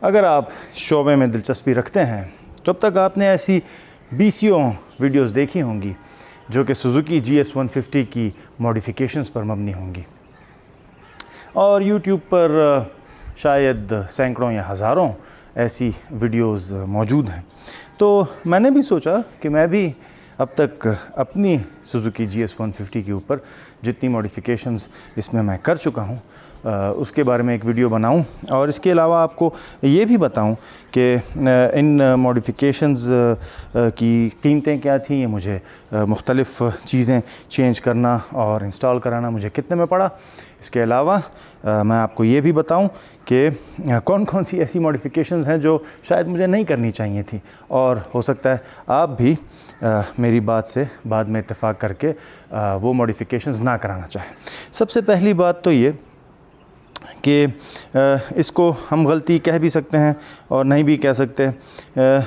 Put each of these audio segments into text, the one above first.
अगर आप शोबे में दिलचस्पी रखते हैं तो अब तक आपने ऐसी बीसियों वीडियोस देखी होंगी जो कि सुजुकी GS150 की मॉडिफिकेशंस पर मबनी होंगी, और YouTube पर शायद सैकड़ों या हज़ारों ऐसी वीडियोस मौजूद हैं। तो मैंने भी सोचा कि मैं भी अब तक अपनी सुजुकी GS150 के ऊपर जितनी मॉडिफिकेशंस इसमें मैं कर चुका हूँ उसके बारे में एक वीडियो बनाऊं, और इसके अलावा आपको ये भी बताऊं कि इन मॉडिफिकेशंस की कीमतें क्या थी, ये मुझे मुख्तलिफ़ चीज़ें चेंज करना और इंस्टॉल कराना मुझे कितने में पड़ा। इसके अलावा मैं आपको ये भी बताऊं कि कौन कौन सी ऐसी मॉडिफिकेशंस हैं जो शायद मुझे नहीं करनी चाहिए थी, और हो सकता है आप भी मेरी बात से बाद में इत्तेफाक करके वो मॉडिफिकेशंस ना कराना चाहें। सबसे पहली बात तो ये कि इसको हम गलती कह भी सकते हैं और नहीं भी कह सकते।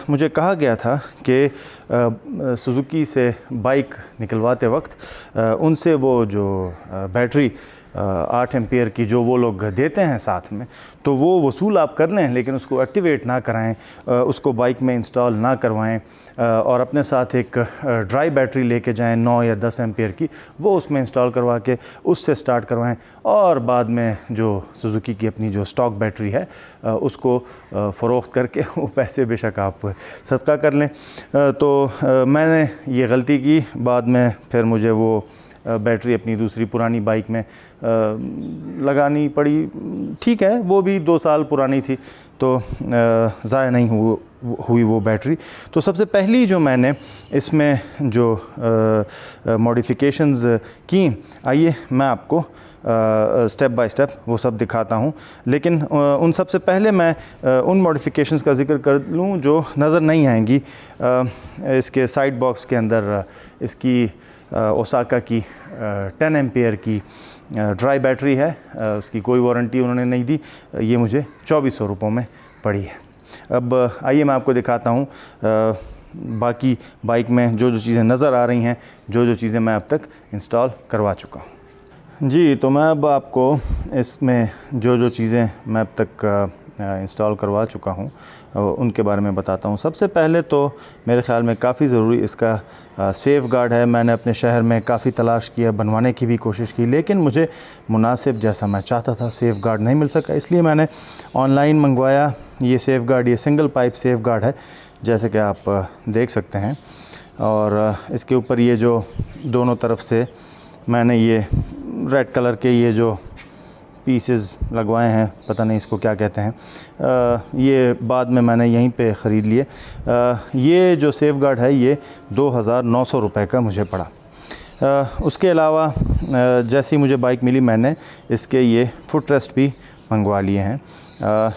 मुझे कहा गया था कि सुजुकी से बाइक निकलवाते वक्त उनसे वो जो बैटरी 8 एम्पियर की जो वो लोग देते हैं साथ में, तो वो वसूल आप कर लें, लेकिन उसको एक्टिवेट ना कराएं, उसको बाइक में इंस्टॉल ना करवाएं, और अपने साथ एक ड्राई बैटरी लेके जाएं 9 या 10 एम्पियर की, वो उसमें इंस्टॉल करवा के उससे स्टार्ट करवाएं, और बाद में जो सुजुकी की अपनी जो स्टॉक बैटरी है उसको फ़रोख्त करके वो पैसे बेशक आप सदका कर लें। तो मैंने ये गलती की। बाद में फिर मुझे वो बैटरी अपनी दूसरी पुरानी बाइक में लगानी पड़ी। ठीक है, वो भी 2 साल पुरानी थी, तो ज़ाया नहीं हुई वो बैटरी। तो सबसे पहली जो मैंने इसमें जो मॉडिफिकेशंस की, आइए मैं आपको स्टेप बाय स्टेप वो सब दिखाता हूँ। लेकिन उन सबसे पहले मैं उन मॉडिफिकेशंस का ज़िक्र कर लूँ जो नज़र नहीं आएंगी इसके साइड बॉक्स के अंदर। इसकी ओसाका की 10 एम्पियर की ड्राई बैटरी है, उसकी कोई वारंटी उन्होंने नहीं दी, ये मुझे 2400 रुपयों में पड़ी है। अब आइए मैं आपको दिखाता हूँ बाकी बाइक में जो जो चीज़ें नज़र आ रही हैं, जो जो चीज़ें मैं अब तक इंस्टॉल करवा चुका हूँ। जी, तो मैं अब आपको इसमें जो जो चीज़ें मैं अब तक इंस्टॉल करवा चुका हूँ उनके बारे में बताता हूँ। सबसे पहले तो मेरे ख़्याल में काफ़ी ज़रूरी इसका सेफ़ गार्ड है। मैंने अपने शहर में काफ़ी तलाश किया, बनवाने की भी कोशिश की, लेकिन मुझे मुनासिब जैसा मैं चाहता था सेफ़ गार्ड नहीं मिल सका, इसलिए मैंने ऑनलाइन मंगवाया ये सेफ़ गार्ड। ये सिंगल पाइप सेफ़ गार्ड है, जैसे कि आप देख सकते हैं, और इसके ऊपर ये जो दोनों तरफ से मैंने ये रेड कलर के ये जो पीसेस लगवाए हैं, पता नहीं इसको क्या कहते हैं, ये बाद में मैंने यहीं पे ख़रीद लिए। ये जो सेफ़ गार्ड है ये 2900 रुपये का मुझे पड़ा। उसके अलावा जैसी मुझे बाइक मिली मैंने इसके ये फुट रेस्ट भी मंगवा लिए हैं।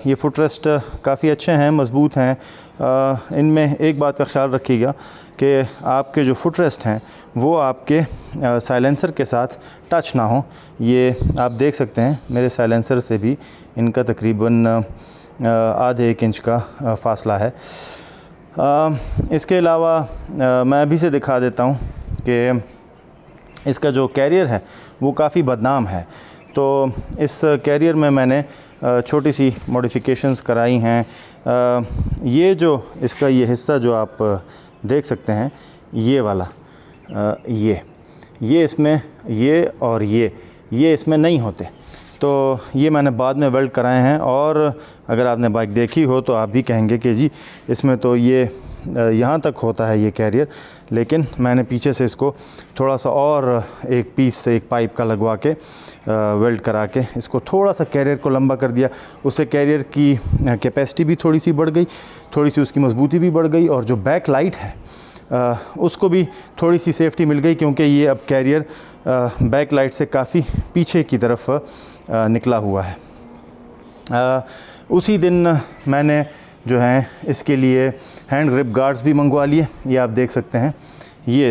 ये फुट रेस्ट काफ़ी अच्छे हैं, मज़बूत हैं। इनमें एक बात का ख़्याल रखिएगा कि आपके जो फुट रेस्ट हैं वो आपके साइलेंसर के साथ टच ना हो। ये आप देख सकते हैं मेरे साइलेंसर से भी इनका तकरीबन आधे 1 इंच का फ़ासला है। इसके अलावा मैं अभी से दिखा देता हूँ कि इसका जो कैरियर है वो काफ़ी बदनाम है। तो इस कैरियर में मैंने छोटी सी मॉडिफिकेशंस कराई हैं। ये जो इसका ये हिस्सा जो आप देख सकते हैं, ये वाला ये इसमें ये और ये इसमें नहीं होते, तो ये मैंने बाद में वेल्ड कराए हैं। और अगर आपने बाइक देखी हो तो आप भी कहेंगे कि जी इसमें तो ये यहाँ तक होता है ये कैरियर, लेकिन मैंने पीछे से इसको थोड़ा सा और एक पीस से एक पाइप का लगवा के वेल्ड करा के इसको थोड़ा सा कैरियर को लंबा कर दिया। उससे कैरियर की कैपेसिटी भी थोड़ी सी बढ़ गई, थोड़ी सी उसकी मजबूती भी बढ़ गई, और जो बैक लाइट है उसको भी थोड़ी सी सेफ्टी मिल गई, क्योंकि ये अब कैरियर बैक लाइट से काफ़ी पीछे की तरफ निकला हुआ है। उसी दिन मैंने जो है इसके लिए हैंड ग्रिप गार्ड्स भी मंगवा लिए। ये आप देख सकते हैं, ये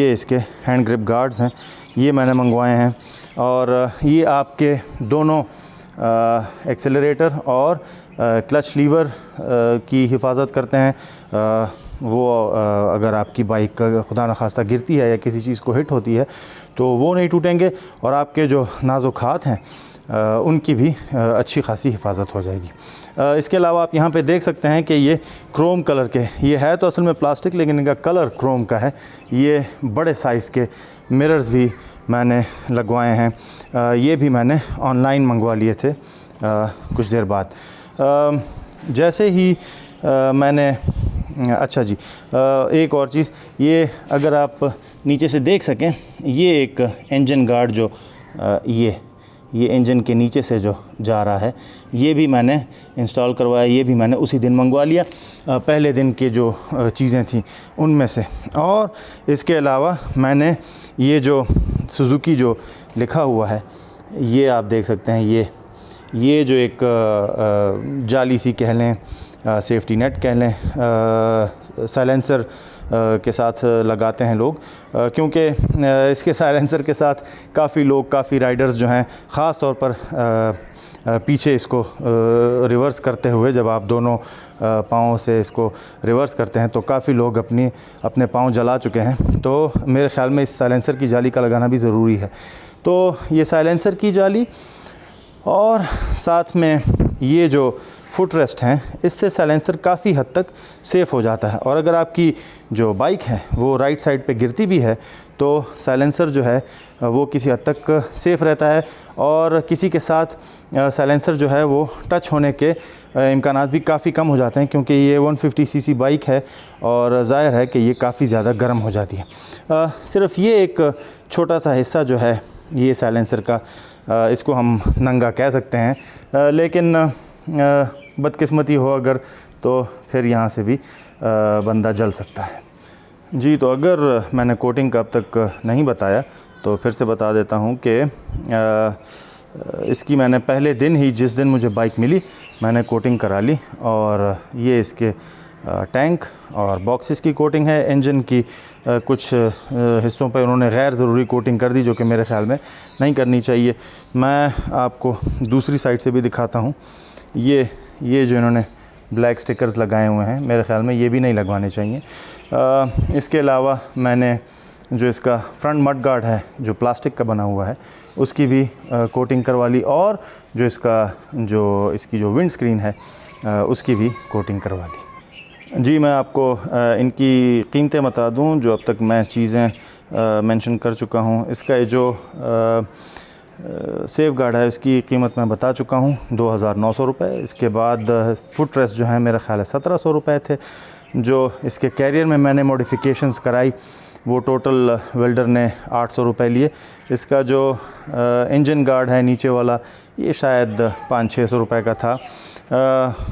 इसके हैंड ग्रिप गार्ड्स हैं, ये मैंने मंगवाए हैं। और ये आपके दोनों एक्सेलरेटर और क्लच लीवर की हिफाजत करते हैं। वो अगर आपकी बाइक खुदा न खास्ता गिरती है या किसी चीज़ को हिट होती है तो वो नहीं टूटेंगे, और आपके जो नाजुक हाथ हैं उनकी भी अच्छी खासी हिफाजत हो जाएगी। इसके अलावा आप यहाँ पे देख सकते हैं कि ये क्रोम कलर के, ये है तो असल में प्लास्टिक लेकिन इनका कलर क्रोम का है। ये बड़े साइज़ के मिरर्स भी मैंने लगवाए हैं। ये भी मैंने ऑनलाइन मंगवा लिए थे कुछ देर बाद। जैसे ही मैंने अच्छा जी, एक और चीज़, ये अगर आप नीचे से देख सकें, ये एक इंजन गार्ड जो ये इंजन के नीचे से जो जा रहा है, ये भी मैंने इंस्टॉल करवाया। ये भी मैंने उसी दिन मंगवा लिया, पहले दिन की जो चीज़ें थी उनमें से। और इसके अलावा मैंने ये जो सुजुकी जो लिखा हुआ है, ये आप देख सकते हैं, ये जो एक जाली सी कह लें, सेफ्टी नेट कह लें, साइलेंसर के साथ लगाते हैं लोग, क्योंकि इसके साइलेंसर के साथ काफ़ी लोग, काफ़ी राइडर्स जो हैं, ख़ास तौर पर पीछे इसको रिवर्स करते हुए, जब आप दोनों पाँव से इसको रिवर्स करते हैं तो काफ़ी लोग अपने पाँव जला चुके हैं। तो मेरे ख़्याल में इस साइलेंसर की जाली का लगाना भी ज़रूरी है। तो ये साइलेंसर की जाली और साथ में ये जो फुट रेस्ट हैं, इससे साइलेंसर काफ़ी हद तक सेफ़ हो जाता है। और अगर आपकी जो बाइक है वो राइट साइड पे गिरती भी है तो साइलेंसर जो है वो किसी हद तक सेफ़ रहता है, और किसी के साथ साइलेंसर जो है वो टच होने के इम्कानात भी काफ़ी कम हो जाते हैं, क्योंकि ये 150 सीसी बाइक है और ज़ाहिर है कि ये काफ़ी ज़्यादा गर्म हो जाती है। सिर्फ़ ये एक छोटा सा हिस्सा जो है ये साइलेंसर का, इसको हम नंगा कह सकते हैं, लेकिन बदकिस्मती हो अगर तो फिर यहाँ से भी बंदा जल सकता है। जी, तो अगर मैंने कोटिंग का अब तक नहीं बताया तो फिर से बता देता हूँ कि इसकी मैंने पहले दिन ही, जिस दिन मुझे बाइक मिली, मैंने कोटिंग करा ली। और ये इसके टैंक और बॉक्सेस की कोटिंग है। इंजन की कुछ हिस्सों पर उन्होंने गैर ज़रूरी कोटिंग कर दी, जो कि मेरे ख़्याल में नहीं करनी चाहिए। मैं आपको दूसरी साइड से भी दिखाता हूँ। ये जो इन्होंने ब्लैक स्टिकर्स लगाए हुए हैं, मेरे ख़्याल में ये भी नहीं लगवाने चाहिए। इसके अलावा मैंने जो इसका फ्रंट मड गार्ड है, जो प्लास्टिक का बना हुआ है, उसकी भी कोटिंग करवा ली, और जो इसकी जो विंड स्क्रीन है उसकी भी कोटिंग करवा ली। जी, मैं आपको इनकी कीमतें बता दूं, जो अब तक मैं चीज़ें मेंशन कर चुका हूं। इसका ये जो सेफ गार्ड है, इसकी कीमत मैं बता चुका हूँ, 2900 रुपये। इसके बाद फुट रेस्ट जो है मेरा ख़्याल है 1700 रुपये थे। जो इसके कैरियर में मैंने मॉडिफिकेशंस कराई वो टोटल वेल्डर ने 800 रुपये लिए। इसका जो इंजन गार्ड है नीचे वाला, ये शायद 500-600 रुपये का था।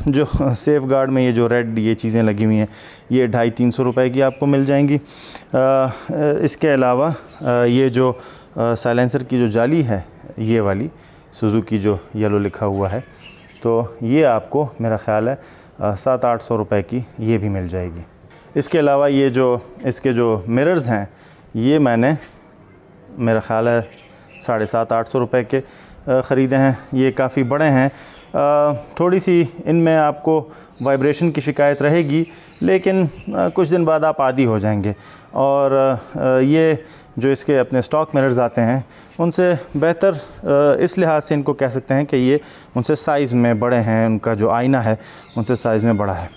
जो सेफ गार्ड में ये जो रेड ये चीज़ें लगी हुई हैं, ये 250-300 रुपये की आपको मिल जाएंगी। इसके अलावा ये जो साइलेंसर की जो जाली है, ये वाली सुजुकी जो येलो लिखा हुआ है, तो ये आपको मेरा ख़्याल है 700-800 रुपये की ये भी मिल जाएगी। इसके अलावा ये जो इसके जो मिरर्स हैं, ये मैंने मेरा ख़्याल है 750-800 रुपये के ख़रीदे हैं। ये काफ़ी बड़े हैं। थोड़ी सी इनमें आपको वाइब्रेशन की शिकायत रहेगी, लेकिन कुछ दिन बाद आप आदी हो जाएंगे। और ये जो इसके अपने स्टॉक मिरर्स आते हैं, उनसे बेहतर इस लिहाज से इनको कह सकते हैं कि ये उनसे साइज़ में बड़े हैं, उनका जो आईना है उनसे साइज़ में बड़ा है।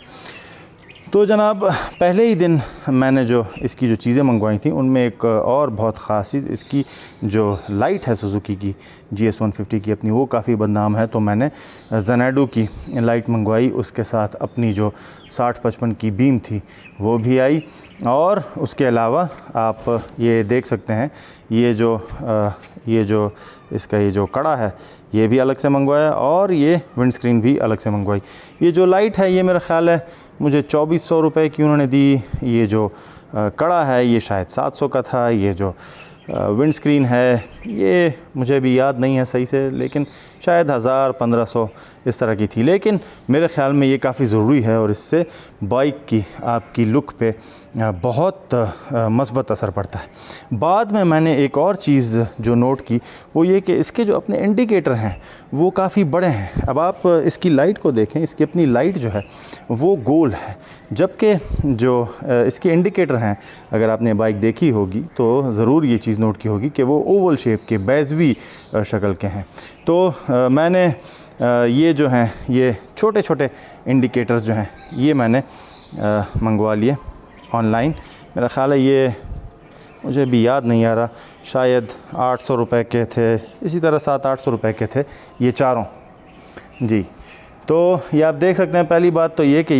तो जनाब, पहले ही दिन मैंने जो इसकी जो चीज़ें मंगवाई थी, उनमें एक और बहुत ख़ास चीज़, इसकी जो लाइट है सुजुकी की GS150 की अपनी, वो काफ़ी बदनाम है। तो मैंने ज़ेनाडो की लाइट मंगवाई, उसके साथ अपनी जो 60-55 की बीम थी वो भी आई। और उसके अलावा आप ये देख सकते हैं, ये जो इसका ये जो कड़ा है, ये भी अलग से मंगवाया, और ये विंड स्क्रीन भी अलग से मंगवाई। ये जो लाइट है, ये मेरा ख़्याल है मुझे 2400 रुपये की उन्होंने दी। ये जो कड़ा है, ये शायद 700 का था। ये जो विंड स्क्रीन है, ये मुझे भी याद नहीं है सही से, लेकिन शायद 1000-1500 इस तरह की थी। लेकिन मेरे ख़्याल में ये काफ़ी ज़रूरी है, और इससे बाइक की आपकी लुक पे बहुत मस्बत असर पड़ता है। बाद में मैंने एक और चीज़ जो नोट की, वो ये कि इसके जो अपने इंडिकेटर हैं वो काफ़ी बड़े हैं। अब आप इसकी लाइट को देखें, इसकी अपनी लाइट जो है वो गोल है, जबकि जो इसके इंडिकेटर हैं, अगर आपने बाइक देखी होगी तो ज़रूर ये चीज़ चीज़ नोट की होगी कि वो ओवल शेप के, बैज़वी शक्ल के हैं। तो मैंने ये जो हैं, ये छोटे छोटे इंडिकेटर्स जो हैं, ये मैंने मंगवा लिए ऑनलाइन। मेरा ख़्याल है ये, मुझे भी याद नहीं आ रहा, शायद 800 रुपये के थे, इसी तरह 700-800 रुपये के थे ये चारों जी। तो ये आप देख सकते हैं, पहली बात तो ये कि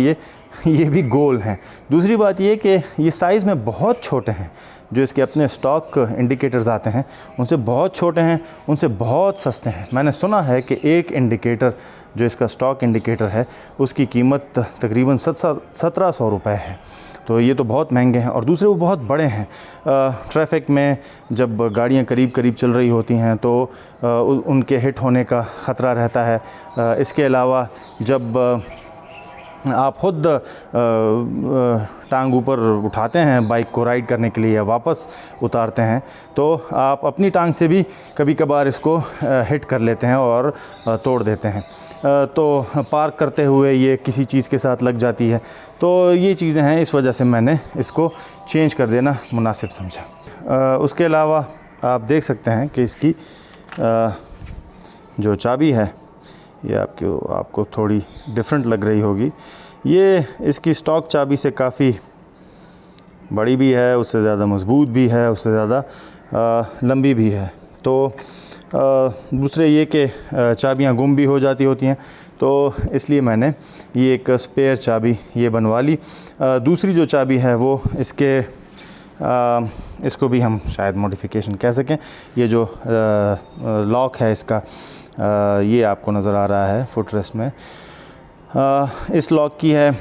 ये भी गोल हैं। दूसरी बात ये कि ये साइज़ में बहुत छोटे हैं। जो इसके अपने स्टॉक इंडिकेटर्स आते हैं उनसे बहुत छोटे हैं, उनसे बहुत सस्ते हैं। मैंने सुना है कि एक इंडिकेटर जो इसका स्टॉक इंडिकेटर है उसकी कीमत तकरीबन 1700 रुपये है। तो ये तो बहुत महंगे हैं। और दूसरे वो बहुत बड़े हैं। ट्रैफिक में जब गाड़ियाँ करीब करीब चल रही होती हैं तो उनके हिट होने का ख़तरा रहता है। इसके अलावा जब आप ख़ुद टांग ऊपर उठाते हैं बाइक को राइड करने के लिए या वापस उतारते हैं, तो आप अपनी टांग से भी कभी कभार इसको हिट कर लेते हैं और तोड़ देते हैं। तो पार्क करते हुए ये किसी चीज़ के साथ लग जाती है। तो ये चीज़ें हैं, इस वजह से मैंने इसको चेंज कर देना मुनासिब समझा। उसके अलावा आप देख सकते हैं कि इसकी जो चाबी है ये आपको थोड़ी डिफरेंट लग रही होगी। ये इसकी स्टॉक चाबी से काफ़ी बड़ी भी है, उससे ज़्यादा मज़बूत भी है, उससे ज़्यादा लंबी भी है। तो दूसरे ये कि चाबियाँ गुम भी हो जाती होती हैं, तो इसलिए मैंने ये एक स्पेयर चाबी ये बनवा ली। दूसरी जो चाबी है वो इसको भी हम शायद मॉडिफिकेशन कह सकें। ये जो लॉक है इसका, ये आपको नज़र आ रहा है फुटरेस्ट में, इस लॉक की है।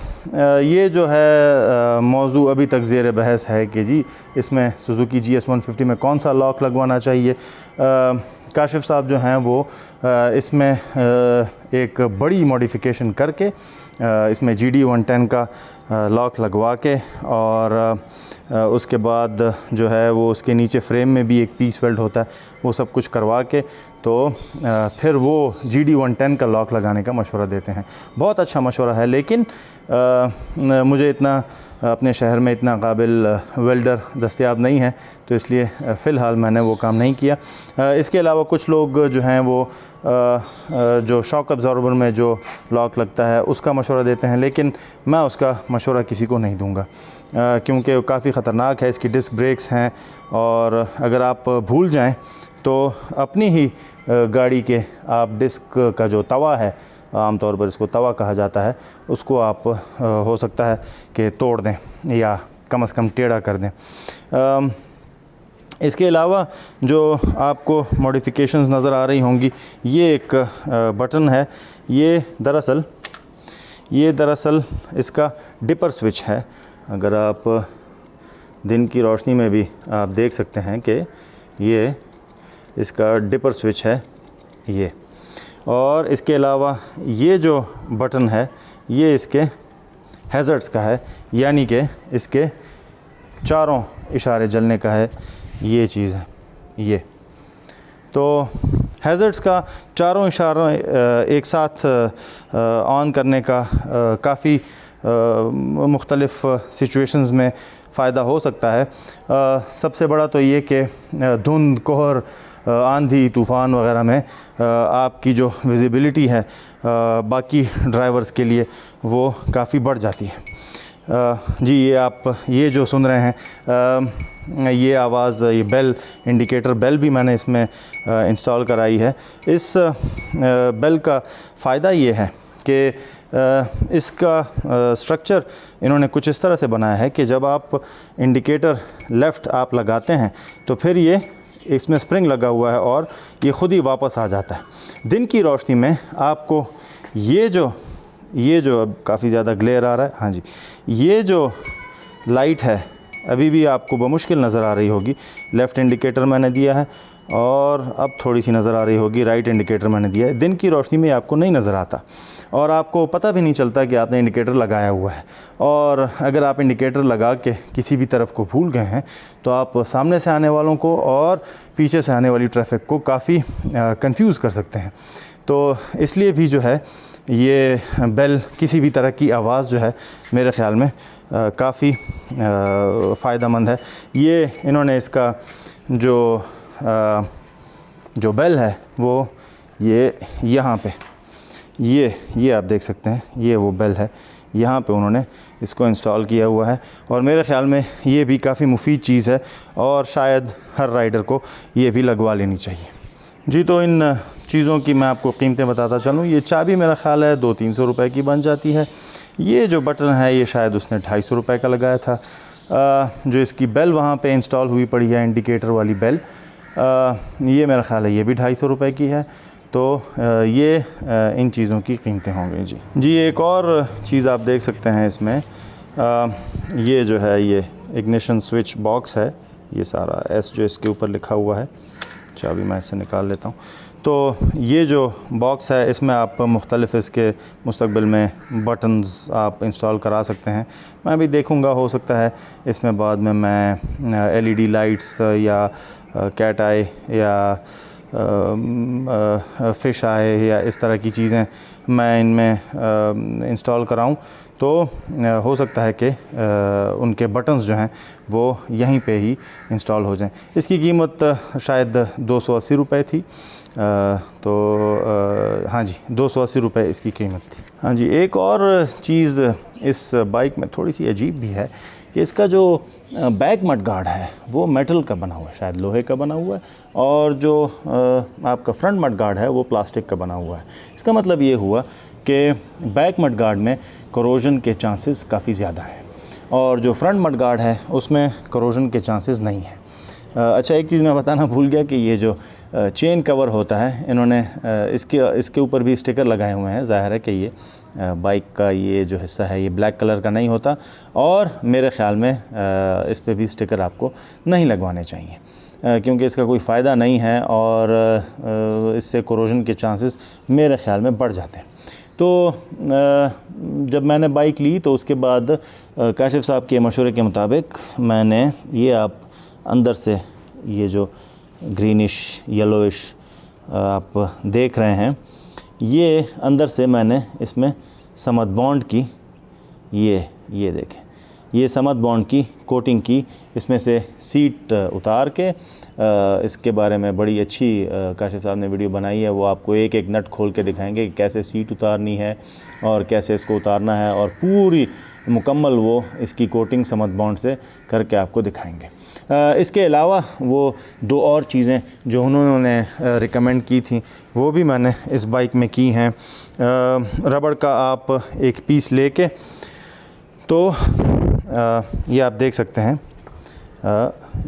ये जो है मौजू अभी तक ज़ेर बहस है कि जी इसमें सुज़ुकी GS 150 में कौन सा लॉक लगवाना चाहिए। काशिफ़ साहब जो हैं वो इसमें एक बड़ी मॉडिफिकेशन करके इसमें GD 110 का लॉक लगवा के और उसके बाद जो है वो उसके नीचे फ्रेम में भी एक पीस वेल्ड होता है, वो सब कुछ करवा के तो फिर वो GD 110 का लॉक लगाने का मशवरा देते हैं। बहुत अच्छा मशवरा है, लेकिन मुझे इतना अपने शहर में इतना काबिल वेल्डर दस्तयाब नहीं है, तो इसलिए फ़िलहाल मैंने वो काम नहीं किया। इसके अलावा कुछ लोग जो हैं वो जो शॉक अब्ज़ॉर्बर में जो लॉक लगता है उसका मशवरा देते हैं, लेकिन मैं उसका मशवरा किसी को नहीं दूंगा, क्योंकि वो काफ़ी ख़तरनाक है। इसकी डिस्क ब्रेक्स हैं और अगर आप भूल जाएं तो अपनी ही गाड़ी के आप डिस्क का जो तवा है, आमतौर पर इसको तवा कहा जाता है, उसको आप हो सकता है कि तोड़ दें या कम से कम टेढ़ा कर दें। इसके अलावा जो आपको मॉडिफिकेशंस नज़र आ रही होंगी, ये एक बटन है। ये दरअसल इसका डिपर स्विच है। अगर आप दिन की रोशनी में भी आप देख सकते हैं कि ये इसका डिपर स्विच है ये। और इसके अलावा ये जो बटन है ये इसके हैज़र्ड्स का है, यानी कि इसके चारों इशारे जलने का है, ये चीज़ है ये। तो हैज़र्ड्स का चारों इशारों एक साथ ऑन करने का काफ़ी मुख्तलिफ़ सिचुएशंस में फ़ायदा हो सकता है। सबसे बड़ा तो ये कि धुंध, कोहर, आंधी तूफ़ान वग़ैरह में आपकी जो विज़िबिलिटी है बाकी ड्राइवर्स के लिए वो काफ़ी बढ़ जाती है। जी ये जो सुन रहे हैं ये आवाज़, ये बेल, इंडिकेटर बेल भी मैंने इसमें इंस्टॉल कराई है। इस बेल का फ़ायदा ये है कि इसका स्ट्रक्चर इन्होंने कुछ इस तरह से बनाया है कि जब आप इंडिकेटर लेफ़्ट आप लगाते हैं तो फिर ये इसमें स्प्रिंग लगा हुआ है और ये ख़ुद ही वापस आ जाता है। दिन की रोशनी में आपको ये जो अब काफ़ी ज़्यादा ग्लेयर आ रहा है, हाँ जी, ये जो लाइट है अभी भी आपको बमुश्किल नज़र आ रही होगी। लेफ़्ट इंडिकेटर मैंने दिया है और अब थोड़ी सी नज़र आ रही होगी, राइट इंडिकेटर मैंने दिया है। दिन की रोशनी में आपको नहीं नज़र आता और आपको पता भी नहीं चलता कि आपने इंडिकेटर लगाया हुआ है। और अगर आप इंडिकेटर लगा के किसी भी तरफ को भूल गए हैं तो आप सामने से आने वालों को और पीछे से आने वाली ट्रैफिक को काफ़ी कंफ्यूज कर सकते हैं। तो इसलिए भी जो है ये बेल, किसी भी तरह की आवाज़ जो है मेरे ख़्याल में काफ़ी फ़ायदेमंद है। ये इन्होंने इसका जो बेल है वो ये यहाँ पे ये आप देख सकते हैं, ये वो बेल है, यहाँ पे उन्होंने इसको इंस्टॉल किया हुआ है। और मेरे ख़्याल में ये भी काफ़ी मुफीद चीज़ है और शायद हर राइडर को ये भी लगवा लेनी चाहिए। जी, तो इन चीज़ों की मैं आपको कीमतें बताता चलूँ। ये चाबी मेरा ख़्याल है 200-300 रुपए की बन जाती है। ये जो बटन है ये शायद उसने 250 रुपए का लगाया था। जो इसकी बेल वहाँ पे इंस्टॉल हुई पड़ी है, इंडिकेटर वाली बेल, ये मेरा ख़्याल है ये भी 250 रुपए की है। तो ये इन चीज़ों की कीमतें होंगी। जी, एक और चीज़ आप देख सकते हैं इसमें, ये जो है ये इग्निशन स्विच बॉक्स है, ये सारा एस जो इसके ऊपर लिखा हुआ है, चाबी मैं इससे निकाल लेता हूँ। तो ये जो बॉक्स है इसमें आप मुख्तलिफ़ इसके मुस्तकबिल में बटन्स आप इंस्टॉल करा सकते हैं। मैं भी देखूँगा, हो सकता है इसमें बाद में मैं LED लाइट्स या कैट आई या फ़िश आए या इस तरह की चीज़ें मैं इनमें इंस्टॉल कराऊं, तो हो सकता है कि उनके बटन्स जो हैं वो यहीं पे ही इंस्टॉल हो जाएं। इसकी कीमत शायद 280 रुपए थी। तो हाँ जी, 280 रुपए इसकी कीमत थी। हाँ जी, एक और चीज़ इस बाइक में थोड़ी सी अजीब भी है कि इसका जो बैक मड गार्ड है वो मेटल का बना हुआ है, शायद लोहे का बना हुआ है, और जो आपका फ्रंट मड गार्ड है वो प्लास्टिक का बना हुआ है। इसका मतलब ये हुआ कि बैक मड गार्ड में करोजन के चांसेस काफ़ी ज़्यादा हैं और जो फ्रंट मड गार्ड है उसमें करोजन के चांसेस नहीं हैं। अच्छा, एक चीज़ मैं बताना भूल गया कि ये जो चेन कवर होता है, इन्होंने इसके ऊपर भी स्टिकर लगाए हुए हैं। ज़ाहिर है कि ये बाइक का ये जो हिस्सा है ये ब्लैक कलर का नहीं होता और मेरे ख़्याल में इस पे भी स्टिकर आपको नहीं लगवाने चाहिए, क्योंकि इसका कोई फ़ायदा नहीं है और इससे कोरोजन के चांसेस मेरे ख़्याल में बढ़ जाते हैं। तो जब मैंने बाइक ली तो उसके बाद काशिफ साहब के मशवरे के मुताबिक मैंने ये, आप अंदर से ये जो ग्रीनिश येलोइश आप देख रहे हैं, ये अंदर से मैंने इसमें समद बॉन्ड की ये देखें, ये समद बॉन्ड की कोटिंग की, इसमें से सीट उतार के इसके बारे में बड़ी अच्छी काशिफ साहब ने वीडियो बनाई है। वो आपको एक एक नट खोल के दिखाएंगे कि कैसे सीट उतारनी है और कैसे इसको उतारना है, और पूरी मुकम्मल वो इसकी कोटिंग समद बॉन्ड से करके आपको दिखाएंगे। इसके अलावा वो दो और चीज़ें जो उन्होंने रिकमेंड की थी वो भी मैंने इस बाइक में की हैं। रबड़ का आप एक पीस लेके, तो ये आप देख सकते हैं,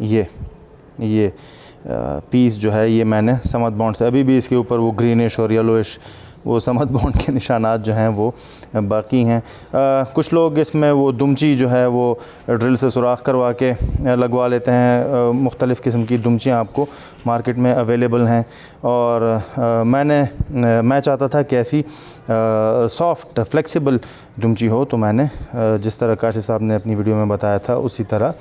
ये पीस जो है ये मैंने समद बॉन्ड से, अभी भी इसके ऊपर वो ग्रीनिश और येलोइश वो समद बॉन्ड के निशानात जो हैं वो बाकी हैं। कुछ लोग इसमें वो दुमची जो है वो ड्रिल से सुराख करवा के लगवा लेते हैं। मुख्तलिफ़ किस्म की दुमचियाँ आपको मार्केट में अवेलेबल हैं, और मैं चाहता था कि ऐसी सॉफ्ट फ्लेक्सिबल दुमची हो, तो मैंने जिस तरह काशिफ साहब ने अपनी वीडियो में बताया था उसी तरह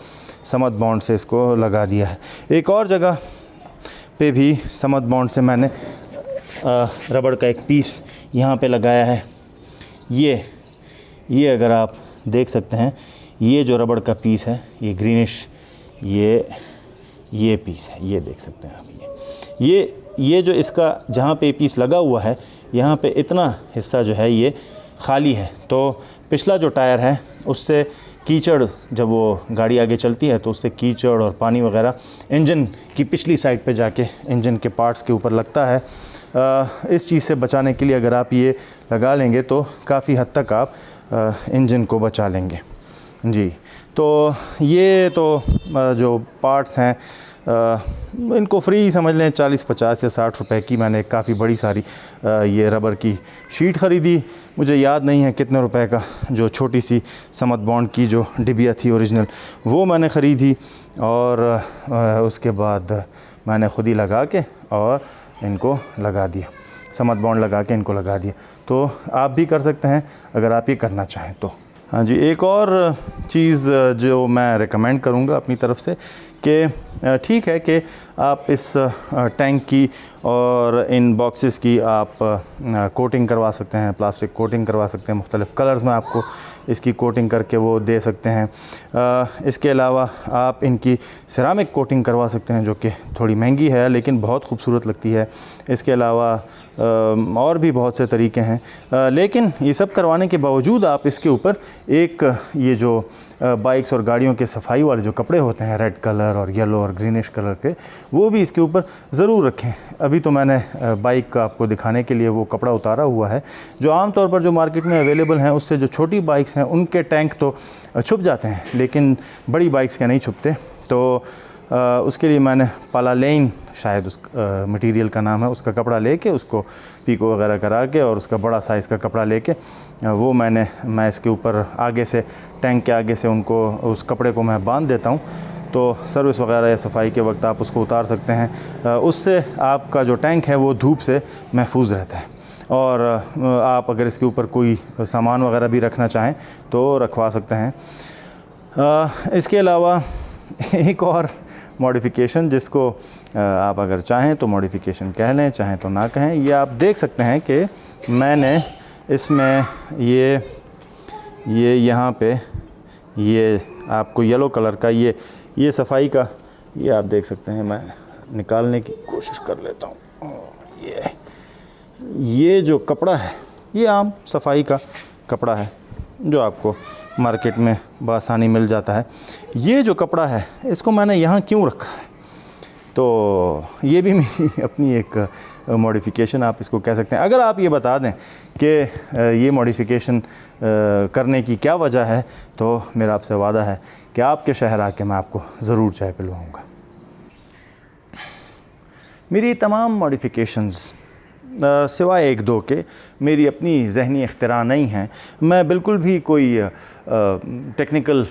समद बॉन्ड से इसको लगा दिया है। एक और जगह पे भी समद बॉन्ड से मैंने रबड़ का एक पीस यहाँ पे लगाया है। ये अगर आप देख सकते हैं, ये जो रबड़ का पीस है ये ग्रीनिश ये पीस है, ये देख सकते हैं आप। ये जो इसका जहाँ पे पीस लगा हुआ है, यहाँ पे इतना हिस्सा जो है ये खाली है। तो पिछला जो टायर है उससे कीचड़, जब वो गाड़ी आगे चलती है तो उससे कीचड़ और पानी वगैरह इंजन की पिछली साइड पे जाके इंजन के पार्ट्स के ऊपर लगता है। इस चीज़ से बचाने के लिए अगर आप ये लगा लेंगे तो काफ़ी हद तक आप इंजन को बचा लेंगे। जी, तो ये तो जो पार्ट्स हैं इनको फ्री समझ लें, 40-50 या 60 रुपए की मैंने काफ़ी बड़ी सारी ये रबर की शीट ख़रीदी। मुझे याद नहीं है कितने रुपए का, जो छोटी सी समद बॉन्ड की जो डिबिया थी ओरिजिनल, वो मैंने ख़रीदी और उसके बाद मैंने ख़ुद ही लगा के और इनको लगा दिया, समद बॉन्ड लगा के इनको लगा दिया। तो आप भी कर सकते हैं अगर आप ये करना चाहें तो। हाँ जी, एक और चीज़ जो मैं रिकमेंड करूँगा अपनी तरफ से कि ठीक है कि आप इस टैंक की और इन बॉक्सेस की आप कोटिंग करवा सकते हैं, प्लास्टिक कोटिंग करवा सकते हैं, मुख्तलिफ़ कलर्स में आपको इसकी कोटिंग करके वो दे सकते हैं। इसके अलावा आप इनकी सिरामिक कोटिंग करवा सकते हैं जो कि थोड़ी महंगी है लेकिन बहुत खूबसूरत लगती है। इसके अलावा और भी बहुत से तरीके हैं, लेकिन ये सब करवाने के बावजूद आप इसके ऊपर एक ये जो बाइक्स और गाड़ियों के सफाई वाले जो कपड़े होते हैं रेड कलर और येलो और ग्रीनिश कलर के, वो भी इसके ऊपर ज़रूर रखें। अभी तो मैंने बाइक का आपको दिखाने के लिए वो कपड़ा उतारा हुआ है। जो आम तौर पर जो मार्केट में अवेलेबल हैं उससे जो छोटी बाइक्स हैं उनके टैंक तो छुप जाते हैं, लेकिन बड़ी बाइक्स के नहीं छुपते। तो उसके लिए मैंने पालालेन, शायद उस मटेरियल का नाम है, उसका कपड़ा लेके उसको पीको वगैरह करा के और उसका बड़ा साइज़ का कपड़ा लेके वो मैं इसके ऊपर आगे से, टैंक के आगे से उनको, उस कपड़े को मैं बांध देता हूँ। तो सर्विस वगैरह या सफाई के वक्त आप उसको उतार सकते हैं। उससे आपका जो टैंक है वो धूप से महफूज रहता है। और आप अगर इसके ऊपर कोई सामान वगैरह भी रखना चाहें तो रखवा सकते हैं। इसके अलावा एक और मॉडिफ़िकेशन जिसको आप अगर चाहें तो मॉडिफ़िकेशन कह लें, चाहें तो ना कहें, ये आप देख सकते हैं कि मैंने इसमें ये यहाँ पे ये आपको येलो कलर का ये सफाई का, ये आप देख सकते हैं, मैं निकालने की कोशिश कर लेता हूँ। ये जो कपड़ा है ये आम सफाई का कपड़ा है जो आपको मार्केट में बआसानी मिल जाता है। ये जो कपड़ा है इसको मैंने यहाँ क्यों रखा है, तो ये भी मेरी अपनी एक मॉडिफ़िकेशन आप इसको कह सकते हैं। अगर आप ये बता दें कि ये मॉडिफ़िकेशन करने की क्या वजह है, तो मेरा आपसे वादा है कि आपके शहर आके मैं आपको ज़रूर चाय पिलवाऊँगा। मेरी तमाम मॉडिफ़िकेशंस सिवाय एक दो के मेरी अपनी ज़हनी इख्तिरा नहीं हैं। मैं बिल्कुल भी कोई टेक्निकल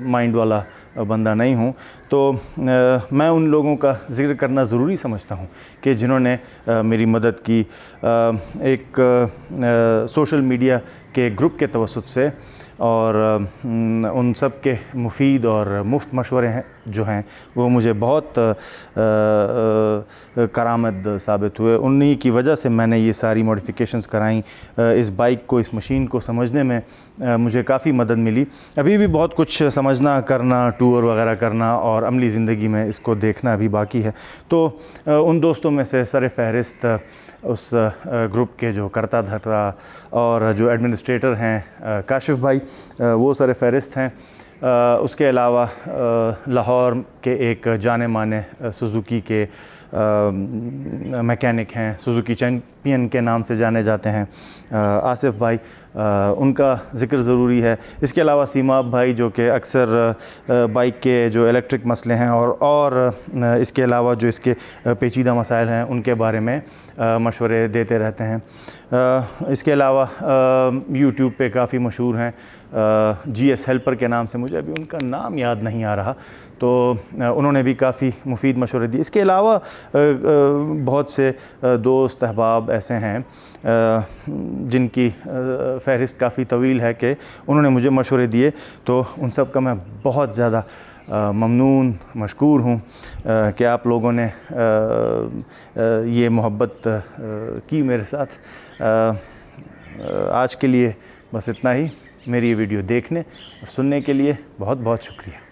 माइंड वाला बंदा नहीं हूँ। तो मैं उन लोगों का ज़िक्र करना ज़रूरी समझता हूँ कि जिन्होंने मेरी मदद की। एक सोशल मीडिया के ग्रुप के तवस्सुत से और उन सब के मुफीद और मुफ्त मशवरे हैं जो हैं वो मुझे बहुत करामद साबित हुए। उन्हीं की वजह से मैंने ये सारी मॉडिफ़िकेशंस कराई। इस बाइक को, इस मशीन को समझने में मुझे काफ़ी मदद मिली। अभी भी बहुत कुछ समझना, करना, टूर वगैरह करना और अमली ज़िंदगी में इसको देखना अभी बाकी है। तो उन दोस्तों में से सर फ़हरिस्त उस ग्रुप के जो करता धरता और जो एडमिनिस्ट्रेटर हैं काशिफ़ भाई, वो सर फ़हरिस्त हैं। उसके अलावा लाहौर के एक जाने माने सुज़ुकी के मैकेनिक हैं, सुज़ुकी चैम्पियन के नाम से जाने जाते हैं, आसिफ भाई, उनका ज़िक्र ज़रूरी है। इसके अलावा सीमाब भाई जो कि अक्सर बाइक के जो इलेक्ट्रिक मसले हैं और इसके अलावा जो इसके पेचीदा मसाइल हैं उनके बारे में मशवरे देते रहते हैं। इसके अलावा यूट्यूब पे काफ़ी मशहूर हैं GS हेल्पर के नाम से, मुझे अभी उनका नाम याद नहीं आ रहा, तो उन्होंने भी काफ़ी मुफीद मशवरे दिए। इसके अलावा बहुत से दोस्त अहबाब ऐसे हैं जिनकी फ़हरिस्त काफ़ी तवील है कि उन्होंने मुझे मशवरे दिए, तो उन सब का मैं बहुत ज़्यादा ममनून, मशकूर हूँ कि आप लोगों ने ये मोहब्बत की मेरे साथ। आज के लिए बस इतना ही। मेरी ये वीडियो देखने और सुनने के लिए बहुत बहुत शुक्रिया।